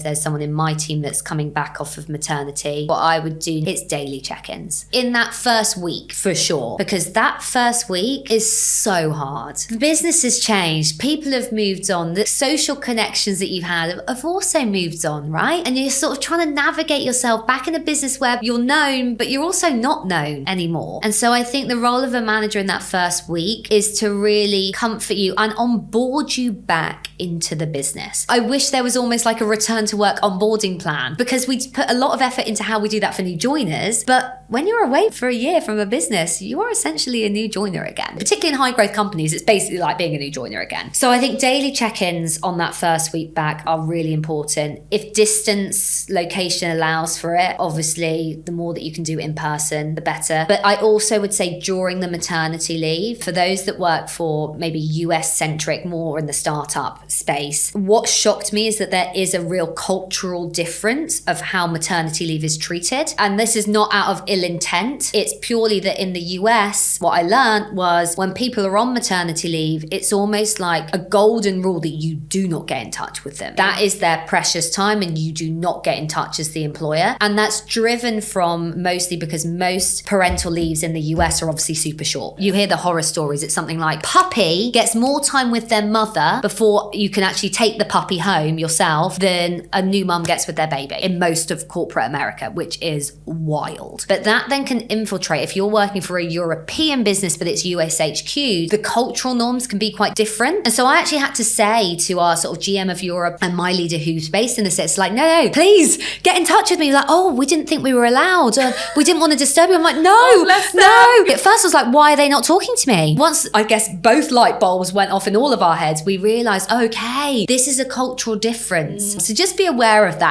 if there's someone in my team that's coming back off of maternity, what I would do is daily check-ins. In that first week, for sure, because that first week is so hard. The business has changed. People have moved on. The social connections that you've had have also moved on, right? And you're sort of trying to navigate yourself back in a business where you're known, but you're also not known anymore. And so I think the role of a manager in that first week is to really comfort you and onboard you back into the business. I wish there was almost like a return to work onboarding plan, because we put a lot of effort into how we do that for new joiners. But when you're away for a year from a business, you are essentially a new joiner again. Particularly in high growth companies, it's basically like being a new joiner again. So I think daily check-ins on that first week back are really important. If distance, location allows for it, obviously the more that you can do in person, the better. But I also would say during the maternity leave, for those that work for maybe US centric, more in the startup space, what shocked me is that there is a real cultural difference of how maternity leave is treated. And this is not out of ill intent. It's purely that in the US, what I learned was when people are on maternity leave, it's almost like a golden rule that you do not get in touch with them. That is their precious time, and you do not get in touch as the employer. And that's driven from mostly because most parental leaves in the US are obviously super short. You hear the horror stories. It's something like puppy gets more time with their mother before you can actually take the puppy home yourself than a new mum gets with their baby in most of corporate America, which is wild. But that then can infiltrate. If you're working for a European business, but it's US HQ, the cultural norms can be quite different. And so I actually had to say to our sort of GM of Europe and my leader who's based in the States, like, no, please get in touch with me. Like, oh, we didn't think we were allowed. We didn't want to disturb you. I'm like, no. At first I was like, why are they not talking to me? Once I guess both light bulbs went off in all of our heads, we realized, okay, this is a cultural difference. So just be aware of that.